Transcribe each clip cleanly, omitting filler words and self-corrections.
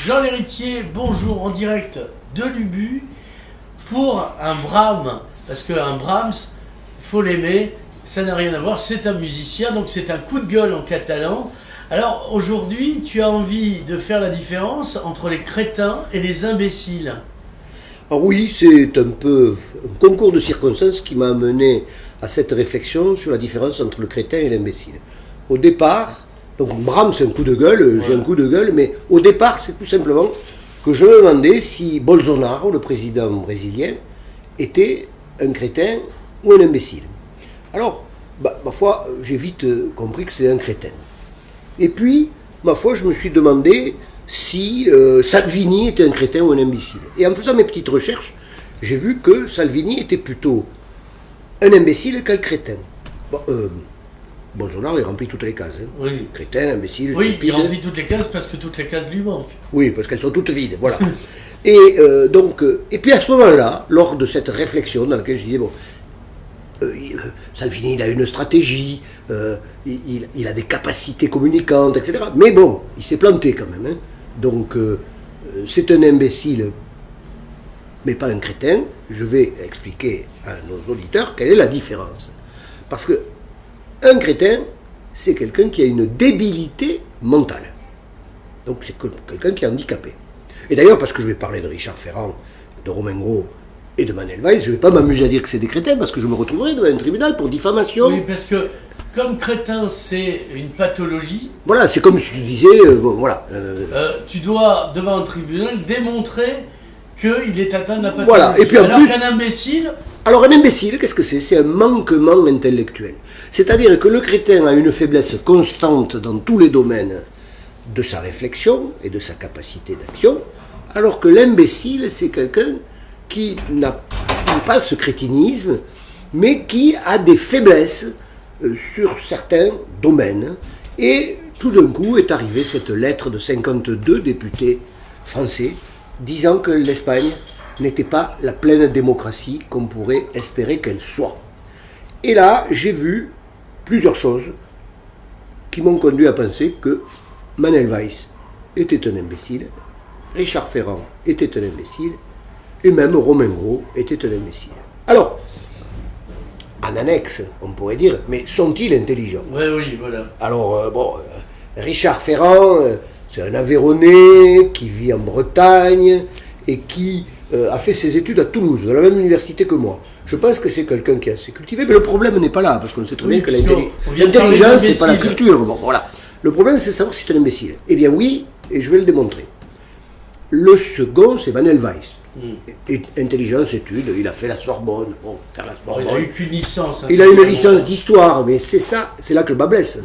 Jean L'Héritier, bonjour, en direct de l'Ubu pour un Brahms, parce qu'un Brahms, il faut l'aimer, ça n'a rien à voir, c'est un musicien, donc c'est un coup de gueule en catalan. Alors aujourd'hui, tu as envie de faire la différence entre les crétins et les imbéciles. Alors oui, c'est un peu un concours de circonstances qui m'a amené à cette réflexion sur la différence entre le crétin et l'imbécile. Au départ, donc Brahms c'est un coup de gueule, j'ai un coup de gueule, mais au départ c'est tout simplement que je me demandais si Bolsonaro, le président brésilien, était un crétin ou un imbécile. Alors, ma foi, j'ai vite compris que c'était un crétin. Et puis, ma foi, je me suis demandé si Salvini était un crétin ou un imbécile. Et en faisant mes petites recherches, j'ai vu que Salvini était plutôt un imbécile qu'un crétin. Bon, Bolsonaro, il remplit toutes les cases. Hein. Oui. Crétin, imbécile, oui, stupide. il remplit toutes les cases parce que toutes les cases lui manquent. Oui, parce qu'elles sont toutes vides, voilà. Et et puis à ce moment-là, lors de cette réflexion dans laquelle je disais, bon, Salvini, il a une stratégie, il a des capacités communicantes, etc. Mais bon, il s'est planté quand même. Hein. Donc, c'est un imbécile, mais pas un crétin. Je vais expliquer à nos auditeurs quelle est la différence. Parce que un crétin, c'est quelqu'un qui a une débilité mentale. Donc, c'est quelqu'un qui est handicapé. Et d'ailleurs, parce que je vais parler de Richard Ferrand, de Romain Gros et de Manuel Valls, je ne vais pas m'amuser à dire que c'est des crétins parce que je me retrouverai devant un tribunal pour diffamation. Oui, parce que comme crétin, c'est une pathologie. Voilà, c'est comme si tu disais, bon, voilà. Tu dois, devant un tribunal, démontrer qu'il est atteint de la pathologie. Voilà, et puis en alors plus, qu'un imbécile... Alors un imbécile, qu'est-ce que c'est? C'est un manquement intellectuel. C'est-à-dire que le crétin a une faiblesse constante dans tous les domaines de sa réflexion et de sa capacité d'action, alors que l'imbécile, c'est quelqu'un qui n'a pas ce crétinisme, mais qui a des faiblesses sur certains domaines. Et tout d'un coup est arrivée cette lettre de 52 députés français disant que l'Espagne n'était pas la pleine démocratie qu'on pourrait espérer qu'elle soit. Et là, j'ai vu plusieurs choses qui m'ont conduit à penser que Manuel Valls était un imbécile, Richard Ferrand était un imbécile, et même Romain Gros était un imbécile. Alors, en annexe, on pourrait dire, mais sont-ils intelligents? Oui, oui, voilà. Alors, Richard Ferrand, c'est un Aveyronnais qui vit en Bretagne et qui a fait ses études à Toulouse, à la même université que moi. Je pense que c'est quelqu'un qui est assez cultivé, mais le problème n'est pas là, parce qu'on sait très bien que l'intelligence, c'est pas la culture. Bon, voilà. Le problème, c'est de savoir si c'est un imbécile. Eh bien oui, et je vais le démontrer. Le second, c'est Manuel Valls. Et intelligence, études, il a fait la Sorbonne. Bon, faire la Sorbonne. Il a eu qu'une licence. Hein, il a une licence d'histoire, mais c'est ça, c'est là que le bas blesse.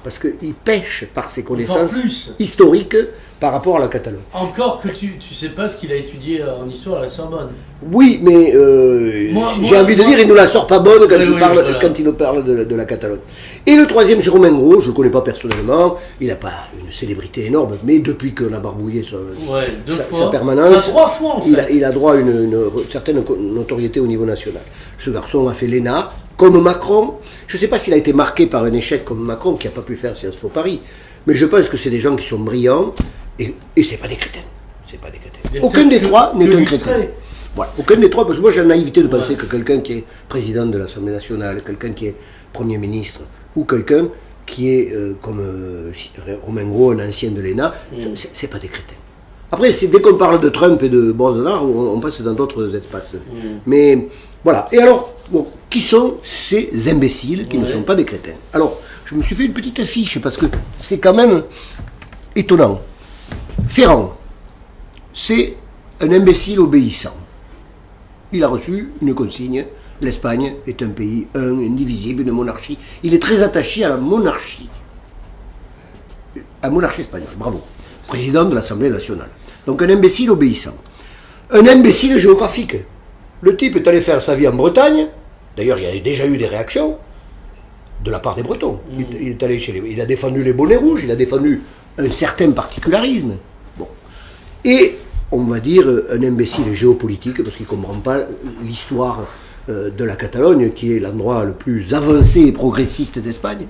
Parce qu'il pêche par ses connaissances historiques par rapport à la Catalogne. Encore que tu sais pas ce qu'il a étudié en histoire à la Sorbonne. Oui, mais j'ai envie de dire, il ne la sort pas bonne quand il nous parle de la Catalogne. Et le troisième, c'est Romain Gros, je ne le connais pas personnellement, il n'a pas une célébrité énorme, mais depuis qu'on a barbouillé sa permanence, enfin, 3 fois en fait. il a droit à une certaine notoriété au niveau national. Ce garçon a fait l'ENA, comme Macron. Je ne sais pas s'il a été marqué par un échec comme Macron, qui n'a pas pu faire Sciences Po Paris, mais je pense que c'est des gens qui sont brillants, et c'est pas des crétins. C'est pas des crétins. Aucun des trois n'est un crétin. Voilà. Aucun des trois, parce que moi j'ai la naïveté de penser que quelqu'un qui est président de l'Assemblée nationale, quelqu'un qui est Premier ministre, ou quelqu'un qui est, comme Romain Gros, un ancien de l'ENA, c'est pas des crétins. Après, dès qu'on parle de Trump et de Bolsonaro, on passe dans d'autres espaces. Mais voilà. Et alors, bon, qui sont ces imbéciles qui ne sont pas des crétins? Alors, je me suis fait une petite affiche, parce que c'est quand même étonnant. Ferrand, c'est un imbécile obéissant. Il a reçu une consigne. L'Espagne est un pays indivisible, une monarchie. Il est très attaché à la monarchie. À la monarchie espagnole, bravo. Président de l'Assemblée nationale. Donc un imbécile obéissant. Un imbécile géographique. Le type est allé faire sa vie en Bretagne. D'ailleurs, il y a déjà eu des réactions de la part des Bretons. Il est allé il a défendu les bonnets rouges, il a défendu un certain particularisme. Bon. Et on va dire un imbécile géopolitique, parce qu'il ne comprend pas l'histoire de la Catalogne, qui est l'endroit le plus avancé et progressiste d'Espagne.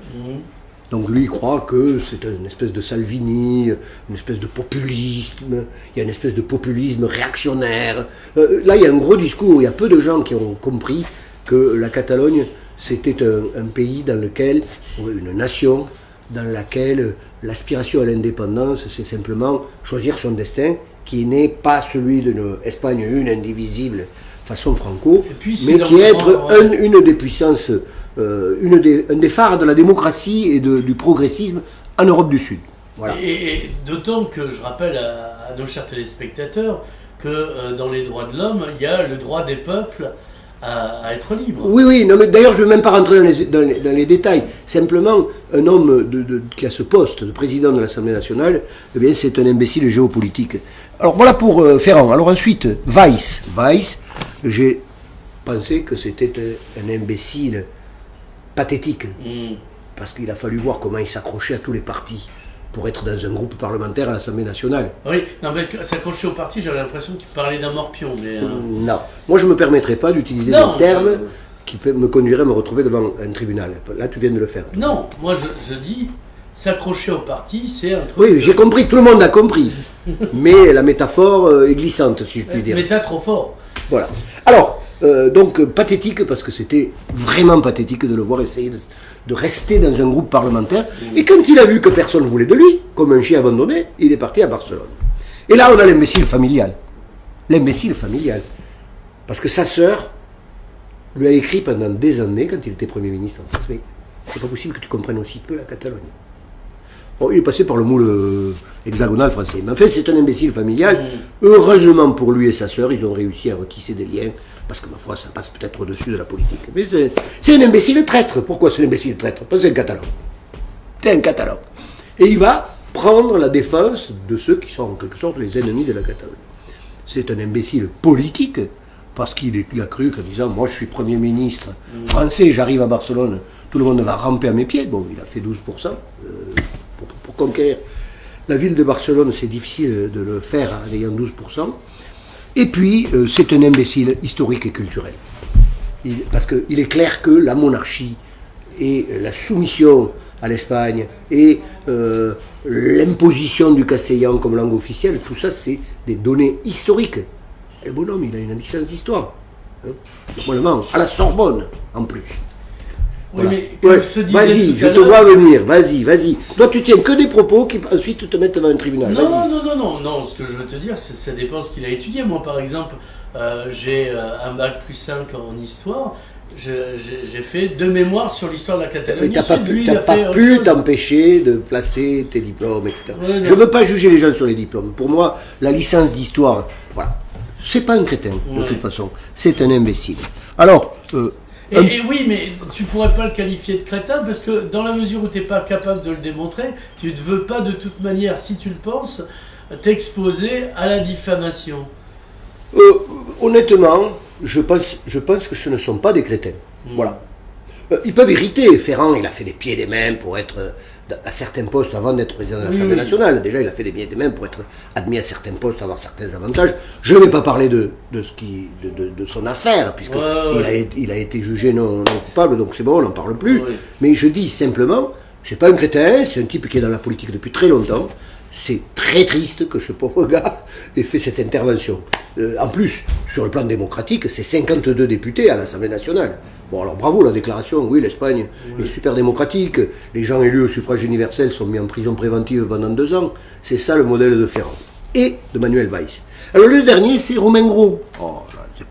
Donc lui, il croit que c'est une espèce de Salvini, une espèce de populisme, il y a une espèce de populisme réactionnaire. Là, il y a un gros discours, il y a peu de gens qui ont compris que la Catalogne, c'était un pays dans lequel, une nation, dans laquelle l'aspiration à l'indépendance, c'est simplement choisir son destin, qui n'est pas celui d'une Espagne une, indivisible, façon franco, mais qui est être une des puissances, un des phares de la démocratie et du progressisme en Europe du Sud. Voilà. Et d'autant que je rappelle à nos chers téléspectateurs que dans les droits de l'homme, il y a le droit des peuples à être libre. Oui, non, mais d'ailleurs, je ne vais même pas rentrer dans les détails. Simplement, un homme qui a ce poste de président de l'Assemblée nationale, eh bien, c'est un imbécile géopolitique. Alors voilà pour Ferrand. Alors ensuite, Weiss. Weiss, j'ai pensé que c'était un imbécile pathétique. Parce qu'il a fallu voir comment il s'accrochait à tous les partis pour être dans un groupe parlementaire à l'Assemblée nationale. Oui, non, mais s'accrocher au parti, j'avais l'impression que tu parlais d'un morpion. Mais, Non, moi je ne me permettrai pas d'utiliser des termes qui me conduiraient à me retrouver devant un tribunal. Là, tu viens de le faire. Non, moi je dis, s'accrocher au parti, c'est un truc... Oui, j'ai compris, tout le monde a compris. Mais la métaphore est glissante, si je puis dire. Mais t'as trop fort. Voilà. Alors, donc pathétique, parce que c'était vraiment pathétique de le voir essayer de rester dans un groupe parlementaire. Et quand il a vu que personne ne voulait de lui, comme un chien abandonné, il est parti à Barcelone. Et là, on a l'imbécile familial. L'imbécile familial. Parce que sa sœur lui a écrit pendant des années, quand il était Premier ministre en France, mais c'est pas possible que tu comprennes aussi peu la Catalogne. Bon, il est passé par le moule hexagonal français. Mais en fait, c'est un imbécile familial. Heureusement pour lui et sa sœur, ils ont réussi à retisser des liens. Parce que ma foi, ça passe peut-être au-dessus de la politique. Mais c'est un imbécile traître. Pourquoi c'est un imbécile traître? Parce que c'est un Catalan. C'est un Catalan. Et il va prendre la défense de ceux qui sont en quelque sorte les ennemis de la Catalogne. C'est un imbécile politique, parce qu'il a cru qu'en disant, moi je suis Premier ministre français, j'arrive à Barcelone, tout le monde va ramper à mes pieds. Bon, il a fait 12%. Pour conquérir la ville de Barcelone, c'est difficile de le faire en ayant 12%. Et puis, c'est un imbécile historique et culturel. Parce qu'il est clair que la monarchie et la soumission à l'Espagne et l'imposition du castellan comme langue officielle, tout ça, c'est des données historiques. Et le bonhomme, il a une licence d'histoire. Normalement, à la Sorbonne, en plus. Oui, voilà. Mais comme je te disais vas-y, je te vois venir, vas-y. Toi, tu tiens que des propos qui ensuite te mettent devant un tribunal. Non, ce que je veux te dire, ça dépend ce qu'il a étudié. Moi, par exemple, j'ai un bac plus 5 en histoire. J'ai fait 2 mémoires sur l'histoire de la Catalogne. Mais tu n'as pas pu t'empêcher de placer tes diplômes, etc. Ouais, je ne veux pas juger les gens sur les diplômes. Pour moi, la licence d'histoire, voilà, c'est pas un crétin, de toute façon. C'est un imbécile. Alors... Et oui, mais tu pourrais pas le qualifier de crétin parce que dans la mesure où tu n'es pas capable de le démontrer, tu ne veux pas de toute manière, si tu le penses, t'exposer à la diffamation. Honnêtement, je pense que ce ne sont pas des crétins. Voilà. Ils peuvent irriter. Ferrand, il a fait des pieds et des mains pour être à certains postes avant d'être président de l'Assemblée nationale. Déjà, il a fait des pieds et des mains pour être admis à certains postes, avoir certains avantages. Je ne vais pas parler de son affaire, puisque il a été jugé non coupable, donc c'est bon, on n'en parle plus. Mais je dis simplement, c'est pas un crétin, c'est un type qui est dans la politique depuis très longtemps. C'est très triste que ce pauvre gars ait fait cette intervention. En plus, sur le plan démocratique, c'est 52 députés à l'Assemblée nationale. Bon, alors bravo la déclaration, oui, l'Espagne est super démocratique, les gens élus au suffrage universel sont mis en prison préventive pendant 2 ans, c'est ça le modèle de Ferrand. Et de Manuel Valls. Alors le dernier, c'est Romain Gros.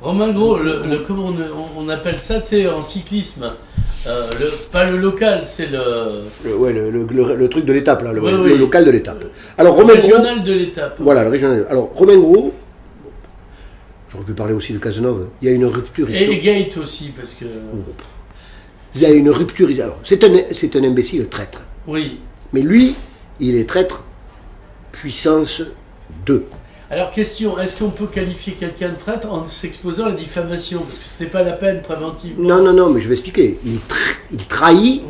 Romain Gros, comment on appelle ça, c'est en cyclisme. Pas le local, c'est le truc de l'étape, là, le local de l'étape. Alors, Romain régional Gros, de l'étape. Voilà, le régional. Alors, Romain Gros, j'aurais pu parler aussi de Cazeneuve, il y a une rupture historique. Et Gate aussi, parce que... Il y a une rupture... Alors, c'est un imbécile traître. Oui. Mais lui, il est traître puissance 2. Alors, question, est-ce qu'on peut qualifier quelqu'un de traître en s'exposant à la diffamation? Parce que ce n'est pas la peine préventivement. Non, mais je vais expliquer. Il trahit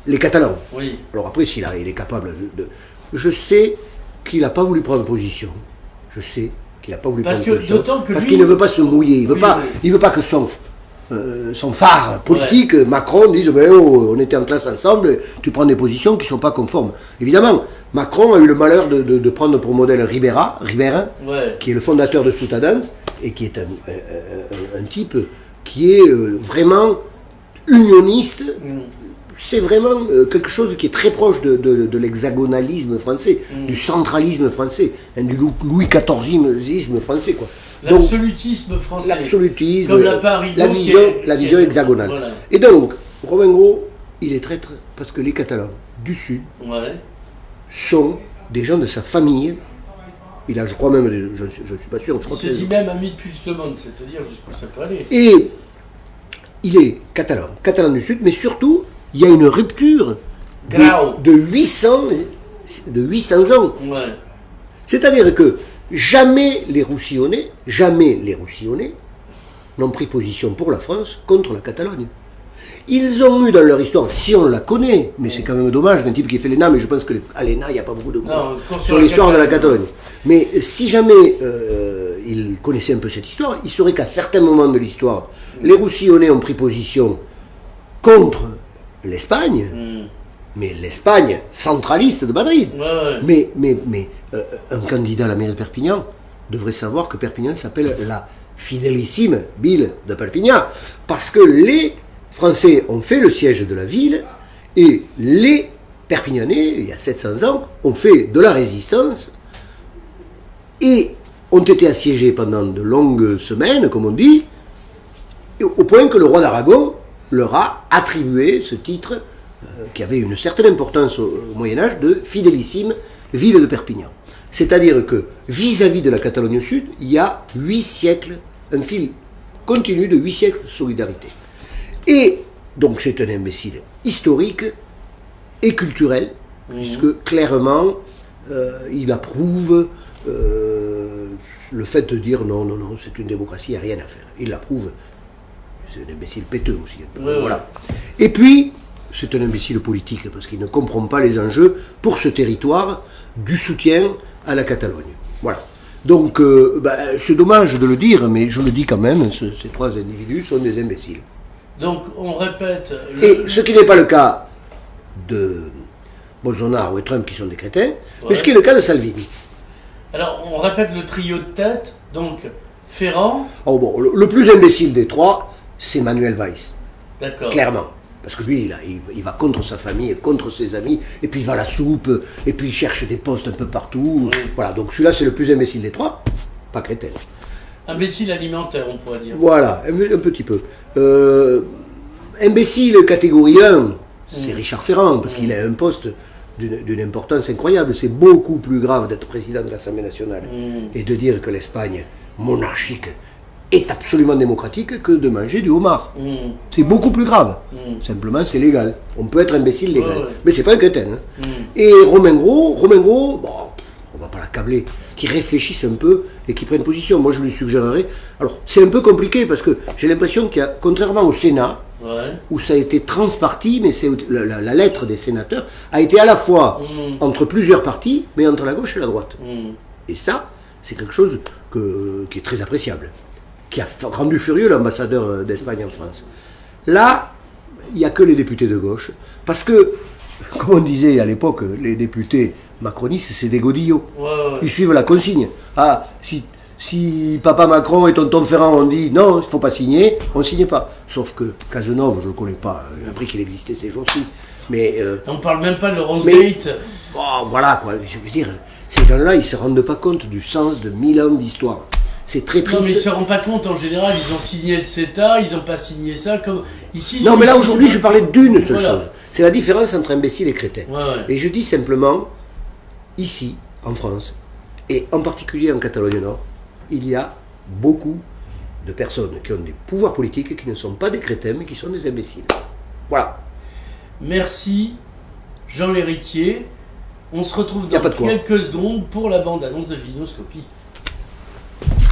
les Catalans. Oui. Alors après, il est capable de... Je sais qu'il n'a pas voulu prendre position. Je sais qu'il n'a pas voulu prendre position. D'autant que parce qu'il ne veut pas se mouiller. Il ne veut pas que son phare politique, Macron, disent ben, oh, on était en classe ensemble, tu prends des positions qui ne sont pas conformes. Évidemment, Macron a eu le malheur de prendre pour modèle Ribera, qui est le fondateur de Ciutadans, et qui est un type qui est vraiment unioniste. C'est vraiment quelque chose qui est très proche de l'hexagonalisme français, du centralisme français, du Louis XIVisme français, quoi. L'absolutisme français. L'absolutisme, comme la Paris, la vision hexagonale. Voilà. Et donc, Romain Grau, il est traître parce que les Catalans du Sud sont des gens de sa famille. Il a, je crois même, je ne suis pas sûr. Il se dit même ami de Puigdemont, c'est-à-dire jusqu'où ça peut aller. Et il est catalan du Sud, mais surtout, il y a une rupture de 800 ans. C'est-à-dire que jamais les Roussillonnais n'ont pris position pour la France contre la Catalogne. Ils ont eu dans leur histoire, si on la connaît, mais c'est quand même dommage d'un type qui fait l'ENA, mais je pense qu'à l'ENA, il n'y a pas beaucoup de cours sur l'histoire de la Catalogne. Mais si jamais ils connaissaient un peu cette histoire, ils sauraient qu'à certains moments de l'histoire, les Roussillonnais ont pris position contre l'Espagne, mais l'Espagne centraliste de Madrid. Mais un candidat à la mairie de Perpignan devrait savoir que Perpignan s'appelle la fidélissime ville de Perpignan, parce que les Français ont fait le siège de la ville et les Perpignanais, il y a 700 ans, ont fait de la résistance et ont été assiégés pendant de longues semaines, comme on dit, au point que le roi d'Aragon leur a attribué ce titre qui avait une certaine importance au Moyen-Âge de fidélissime ville de Perpignan. C'est-à-dire que vis-à-vis de la Catalogne Sud, il y a 8 siècles, un fil continu de 8 siècles de solidarité. Et donc c'est un imbécile historique et culturel, puisque clairement il approuve le fait de dire non, c'est une démocratie, il n'y a rien à faire. Il l'approuve. C'est un imbécile péteux aussi. Voilà. Et puis, c'est un imbécile politique, parce qu'il ne comprend pas les enjeux pour ce territoire du soutien à la Catalogne. Voilà. Donc, c'est dommage de le dire, mais je le dis quand même, ces 3 individus sont des imbéciles. Donc, on répète... Et ce qui n'est pas le cas de Bolsonaro et Trump, qui sont des crétins, mais ce qui est le cas de Salvini. Alors, on répète le trio de tête, donc Ferrand... Oh, bon, le plus imbécile des 3, c'est Manuel Valls. D'accord. Clairement. Parce que lui, il va contre sa famille, contre ses amis, et puis il va à la soupe, et puis il cherche des postes un peu partout. Voilà, donc celui-là, c'est le plus imbécile des 3, pas crétin. Imbécile alimentaire, on pourrait dire. Voilà, un petit peu. Imbécile catégorie 1, c'est Richard Ferrand, parce qu'il a un poste d'une importance incroyable. C'est beaucoup plus grave d'être président de l'Assemblée nationale et de dire que l'Espagne monarchique est absolument démocratique que de manger du homard. C'est beaucoup plus grave. Simplement, c'est légal. On peut être imbécile légal. Mais c'est pas un crétin. Et Romain Grau, bon, on va pas l'accabler, qui réfléchisse un peu et qui prenne position. Moi, je lui suggérerais... Alors, c'est un peu compliqué parce que j'ai l'impression qu'il y a, contrairement au Sénat, où ça a été transparti, mais c'est la lettre des sénateurs a été à la fois entre plusieurs partis, mais entre la gauche et la droite. Et ça, c'est quelque chose qui est très appréciable, qui a rendu furieux l'ambassadeur d'Espagne en France. Là, il n'y a que les députés de gauche, parce que, comme on disait à l'époque, les députés macronistes, c'est des godillots. Ils suivent la consigne. Ah, si papa Macron et tonton Ferrand ont dit non, il ne faut pas signer, on ne signe pas. Sauf que Cazeneuve, je ne le connais pas, j'ai appris qu'il existait ces jours-ci. Mais, on ne parle même pas de Laurence Gate. Bon, voilà, quoi. Je veux dire, ces gens-là, ils ne se rendent pas compte du sens de 1000 ans d'histoire. C'est très triste. Non, mais ils ne se rendent pas compte, en général, ils ont signé le CETA, ils n'ont pas signé ça comme... Ici, non, mais là, aujourd'hui, je parlais d'une seule chose. C'est la différence entre imbécile et crétin. Et je dis simplement, ici, en France, et en particulier en Catalogne Nord, il y a beaucoup de personnes qui ont des pouvoirs politiques et qui ne sont pas des crétins, mais qui sont des imbéciles. Voilà. Merci, Jean L'Héritier. On se retrouve dans quelques secondes pour la bande-annonce de Vinoscopie.